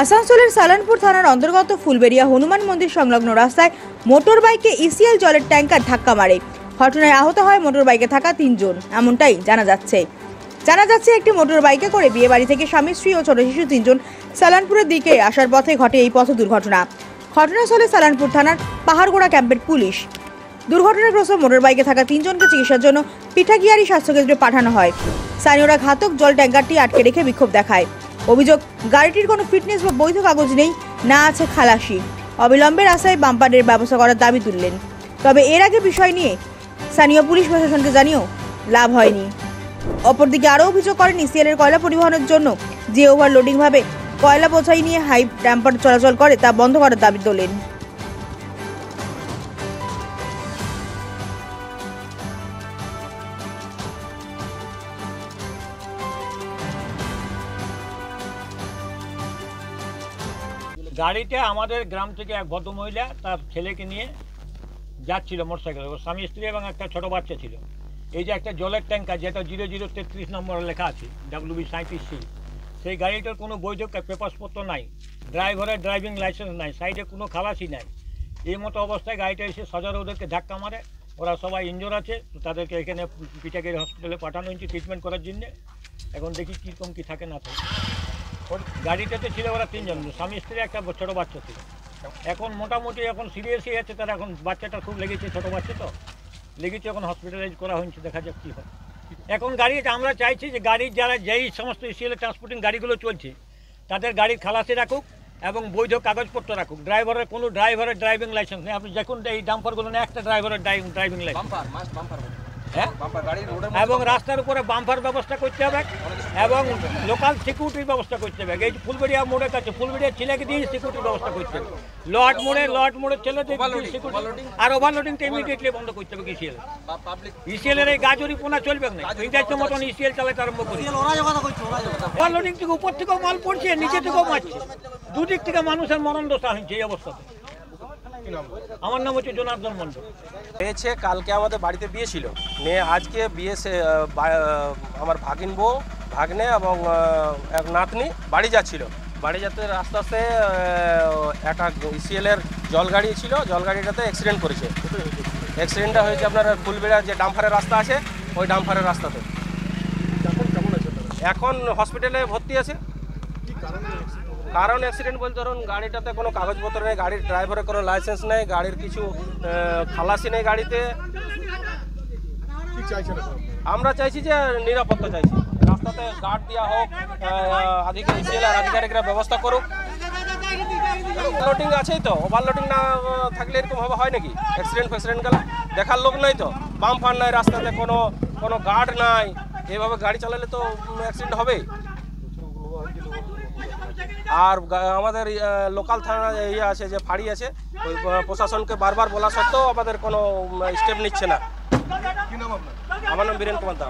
আসানসোলের সালানপুর থানার অন্তর্গত ফুলবেড়িয়া হনুমান মন্দির সংলগ্ন রাস্তায় মোটর বাইকে ইসিএল জলের ট্যাঙ্কার ধাক্কা মারে। ঘটনায় আহত হয় মোটর বাইকে থাকা 3 জন, এমনটাই জানা যাচ্ছে। একটি মোটর বাইকে করে বিয়ে বাড়ি থেকে স্বামী স্ত্রী ও ছোট শিশু 3 জন সালানপুরের দিকে আসার পথে ঘটে এই পথ দুর্ঘটনা। ঘটনাস্থলে সালানপুর থানার পাহাড়গোড়া ক্যাম্পের পুলিশ। দুর্ঘটনাগ্রস্ত মোটর বাইকে থাকা 3 জনকে চিকিৎসার জন্য পিঠাগিয়ারি স্বাস্থ্যকেন্দ্রে পাঠানো হয়। স্থানীয়রা ঘাতক জল ট্যাঙ্কারটি আটকে রেখে বিক্ষোভ দেখায়। অভিযোগ, গাড়িটির কোনো ফিটনেস বা বৈধ কাগজ নেই, না আছে খালাসি। অবিলম্বে রাস্তায় বাম্পারের ব্যবস্থা করার দাবি তুললেন। তবে এর আগে বিষয় নিয়ে স্থানীয় পুলিশ প্রশাসনকে জানিয়েও লাভ হয়নি। অপরদিকে আরও অভিযোগ করেন ইসিএলের কয়লা পরিবহনের জন্য যে ওভারলোডিংভাবে কয়লা বোঝাই নিয়ে হাই ডাম্পার চলাচল করে তা বন্ধ করার দাবি তোলেন। গাড়িটা আমাদের গ্রাম থেকে এক ভদ্রমহিলা তার ছেলেকে নিয়ে যাচ্ছিল মোটরসাইকেল, ওর স্বামী স্ত্রী এবং একটা ছোট বাচ্চা ছিল। এই যে একটা জলের ট্যাঙ্কার যেটা 0033 নম্বরে লেখা আছে WB37C, সেই গাড়িটার কোনো বৈধ পেপারসপত্র নাই, ড্রাইভারের ড্রাইভিং লাইসেন্স নাই, সাইডে কোনো খালাসি নাই। এই মতো অবস্থায় গাড়িটা এসে সজার ওদেরকে ধাক্কা মারে। ওরা সবাই ইনজোর আছে, তাদেরকে এখানে পিঠাগিরি হসপিটালে পাঠানো হয়েছে ট্রিটমেন্ট করার জন্যে। এখন দেখি কীরকম কী থাকে না থাকে। গাড়িটাতে ছিল ওরা 3 জন, স্বামী স্ত্রী একটা ছোট বাচ্চা ছিল। এখন মোটামুটি এখন সিরিয়াসই আছে তারা, এখন বাচ্চাটা খুব লেগেছে, ছোট বাচ্চা তো লেগেছে, এখন হসপিটালাইজ করা হয়েছে, দেখা যাক কী হয়। এখন গাড়িটা আমরা চাইছি যে গাড়ির যারা যেই সমস্ত ইসিএল ট্রান্সপোর্টিং গাড়িগুলো চলছে তাদের গাড়ির খালাসি রাখুক এবং বৈধ কাগজপত্র রাখুক। ড্রাইভারের কোনো ড্রাইভারের ড্রাইভিং লাইসেন্স নেই। আপনি দেখুন এই ডাম্পারগুলো না, একটা ড্রাইভারের ড্রাইভিং লাইসেন্স, হ্যাঁ, এবং রাস্তার উপরে বাম্পার ব্যবস্থা করতে হবে এবং লোকাল সিকিউরিটির ব্যবস্থা করতে হবে। এই ফুলবেড়িয়া মোড়ের কাছে ফুলবেড়িয়া ছেলেকে দিয়ে সিকিউরিটির ব্যবস্থা করতে হবে। লট মোড়ের ছেলেদের সিকিউরিটি আর ওভারলোডিংটা ইমিডিয়েটলি বন্ধ করতে হবে। ইসিএলের এই গাজরি পোনা চলবে না, ইন্ডাস্ট্রির মতন ইসিএল চালাতে আরম্ভ করি। ওভারলোডিং থেকে উপর থেকেও মাল পড়ছে, নিচে থেকেও মারছে, দুদিক থেকে মানুষের মরণ দশা হয়েছে এই অবস্থাতে। আমার নাম হচ্ছে জনার্দন মণ্ডল। হয়েছে কালকে আমাদের বাড়িতে বিয়ে ছিল, মেয়ে আজকে বিয়ে আমার ভাগিন বউ, ভাগ্নে এবং এক নাতনি বাড়ি যাচ্ছিল। বাড়ি যেতে আস্তে আস্তে একটা ইসিএলের জলগাড়ি ছিল, জলগাড়িটাতে অ্যাক্সিডেন্ট করেছে। অ্যাক্সিডেন্টটা হয়েছে আপনার ফুলবেড়া যে ডাম্পারের রাস্তা আছে, ওই ডাম্পারের রাস্তাতে। এখন হসপিটালে ভর্তি আছে। কারণ অ্যাক্সিডেন্ট বলতে ধরুন গাড়িটাতে কোনো কাগজপত্র নেই, গাড়ির ড্রাইভারের কোনো লাইসেন্স নেই, গাড়ির কিছু খালাসি নেই গাড়িতে। আমরা চাইছি যে নিরাপত্তা চাইছি, রাস্তাতে গার্ড দেওয়া হোক, আধিকারিকরা ব্যবস্থা করুক। ওভারলোডিং আছেই তো, ওভারলোডিং না থাকলে এরকমভাবে হয় নাকি? অ্যাক্সিডেন্ট গেলে দেখার লোক নাই তো, বাম্পার নাই রাস্তাতে, কোনো গার্ড নাই, এভাবে গাড়ি চালালে তো অ্যাক্সিডেন্ট হবেই। আর আমাদের লোকাল থানা ইয়ে আছে যে ফাঁড়ি আছে, ওই প্রশাসনকে বারবার বলা সত্ত্বেও আমাদের কোনো স্টেপ নিচ্ছে না। আমার নাম বীরেন কুমার দা।